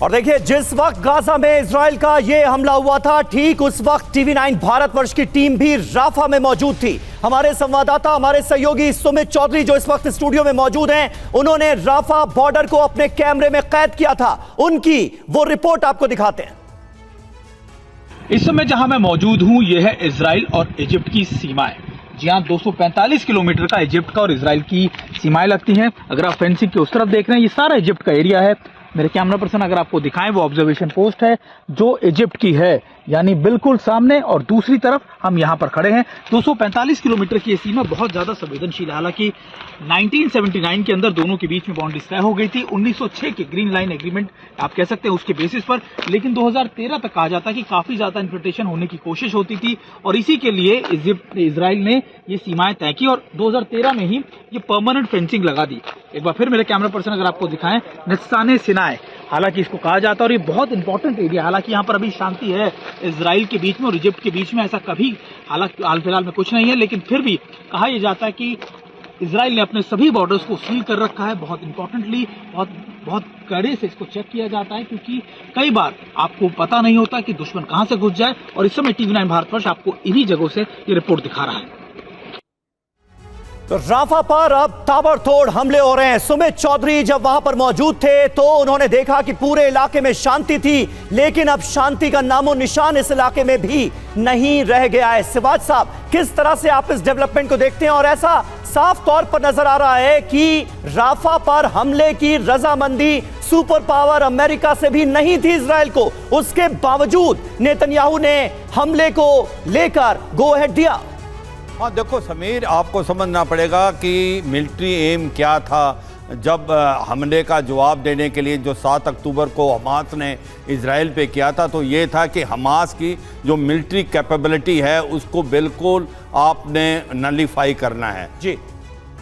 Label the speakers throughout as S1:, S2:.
S1: और देखिए, जिस वक्त गाजा में इजराइल का ये हमला हुआ था, ठीक उस वक्त टीवी9 भारतवर्ष की टीम भी राफा में मौजूद थी। हमारे संवाददाता, हमारे सहयोगी सुमित चौधरी जो इस वक्त स्टूडियो में मौजूद हैं, उन्होंने राफा बॉर्डर को अपने कैमरे में कैद किया था। उनकी वो रिपोर्ट आपको दिखाते हैं।
S2: इस समय जहां मैं मौजूद हूं, यह है इजराइल और इजिप्ट की सीमाएं। जी हां, 245 किलोमीटर का इजिप्ट का और इजराइल की सीमाएं लगती हैं। अगर आप फेंसिंग के उस तरफ देख रहे हैं, ये सारा इजिप्ट का एरिया है। मेरे कैमरा पर्सन अगर आपको दिखाएं, वो ऑब्जर्वेशन पोस्ट है जो इजिप्ट की है, यानी बिल्कुल सामने, और दूसरी तरफ हम यहां पर खड़े हैं। 245 किलोमीटर की ये सीमा बहुत ज्यादा संवेदनशील है। हालांकि 1979 के अंदर दोनों के बीच में बाउंड्री तय हो गई थी, 1906 के ग्रीन लाइन एग्रीमेंट आप कह सकते हैं उसके बेसिस पर। लेकिन 2013 तक कहा जाता है कि काफी ज्यादा इंटरप्रिटेशन होने की कोशिश होती थी, और इसी के लिए इजराइल ने ये सीमाएं तय की और 2013 में ही ये परमानेंट फेंसिंग लगा दी। एक बार फिर मेरे कैमरा पर्सन अगर आपको दिखाएं, निस्ताने सिनाए हालांकि इसको कहा जाता है, और ये बहुत इंपॉर्टेंट एरिया। हालांकि यहाँ पर अभी शांति है इजराइल के बीच में और इजिप्ट के बीच में, ऐसा कभी हालांकि हाल फिलहाल में कुछ नहीं है, लेकिन फिर भी कहा यह जाता है कि इजराइल ने अपने सभी बॉर्डर्स को सील कर रखा है। बहुत इंपॉर्टेंटली, बहुत कड़े से इसको चेक किया जाता है, क्योंकि कई बार आपको पता नहीं होता कि दुश्मन कहां से घुस जाए। और इस समय टीवी9 भारतवर्ष आपको इन्हीं जगहों से ये रिपोर्ट दिखा रहा है।
S1: तो राफा पर अब ताबड़तोड़ हमले हो रहे हैं। सुमित चौधरी जब वहां पर मौजूद थे तो उन्होंने देखा कि पूरे इलाके में शांति थी, लेकिन अब शांति का नामो निशान इस इलाके में भी नहीं रह गया है। सिवाज साहब, किस तरह से आप इस डेवलपमेंट को देखते हैं? और ऐसा साफ तौर पर नजर आ रहा है कि राफा पर हमले की रजामंदी सुपर पावर अमेरिका से भी नहीं थी इजराइल को, उसके बावजूद नेतन्याहू ने हमले को लेकर गो अहेड दिया।
S3: हाँ देखो समीर, आपको समझना पड़ेगा कि मिलिट्री एम क्या था। जब हमले का जवाब देने के लिए जो 7 अक्टूबर को हमास ने इजराइल पे किया था, तो ये था कि हमास की जो मिलिट्री कैपेबिलिटी है उसको बिल्कुल आपने नलीफाई करना है जी।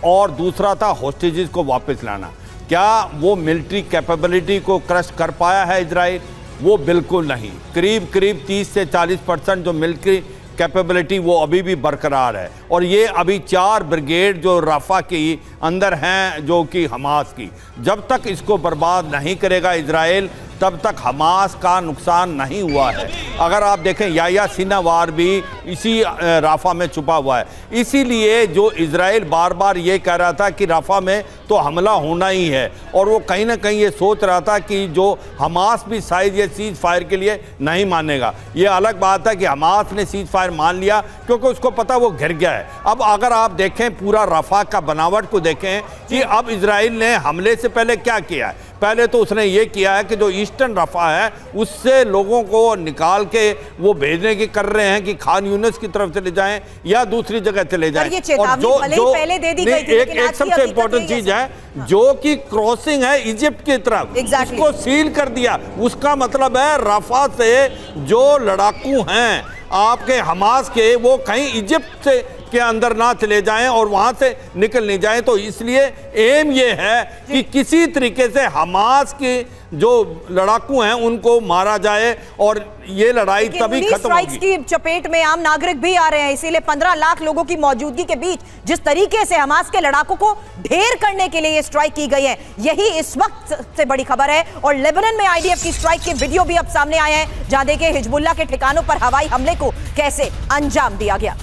S3: और दूसरा था हॉस्टेजेस को वापस लाना। क्या वो मिलिट्री कैपेबिलिटी को क्रश कर पाया है इजराइल? वो बिल्कुल नहीं। करीब 30 से 40% जो मिलिट्री कैपेबिलिटी वो अभी भी बरकरार है। और ये अभी 4 ब्रिगेड जो राफा के अंदर हैं, जो कि हमास की, जब तक इसको बर्बाद नहीं करेगा इजराइल, तब तक हमास का नुकसान नहीं हुआ है। अगर आप देखें, याह्या सिनवार भी इसी राफा में छुपा हुआ है। इसीलिए जो इजराइल बार बार ये कह रहा था कि राफा में तो हमला होना ही है, और वो कहीं ना कहीं ये सोच रहा था कि जो हमास भी शायद ये सीज फायर के लिए नहीं मानेगा। ये अलग बात है कि हमास ने सीज फायर मान लिया, क्योंकि उसको पता वो घिर गया है। अब अगर आप देखें पूरा राफा का बनावट को देखें कि अब इजराइल ने हमले से पहले क्या किया है। पहले तो उसने ये किया है कि जो ईस्टर्न रफा है उससे लोगों को निकाल के वो भेजने की कर रहे हैं कि खान यूनिस की तरफ चले जाएं या दूसरी जगह चले जाएं।
S4: और जो पहले दे दी गई थी,
S3: एक सबसे इंपॉर्टेंट चीज है, जो कि क्रॉसिंग है इजिप्ट की तरफ, उसको सील कर दिया। उसका मतलब है रफा से जो लड़ाकू हैं आपके हमास के, वो कहीं इजिप्ट से के अंदर ना चले जाएं और वहां से निकल नहीं जाएं। तो इसलिए एम ये है कि किसी तरीके से हमास के जो लड़ाकू हैं उनको मारा जाए, और ये लड़ाई तभी खत्म होगी।
S4: की चपेट में आम नागरिक भी आ रहे हैं, इसीलिए 15 लाख लोगों की मौजूदगी के बीच जिस तरीके से हमास के लड़ाकों को ढेर करने के लिए ये स्ट्राइक की गई है, यही इस वक्त सबसे बड़ी खबर है। और लेबनान में आईडीएफ की स्ट्राइक के वीडियो भी अब सामने आए हैं, जहां देखिए हिजबुल्लाह के ठिकानों पर हवाई हमले को कैसे अंजाम दिया गया।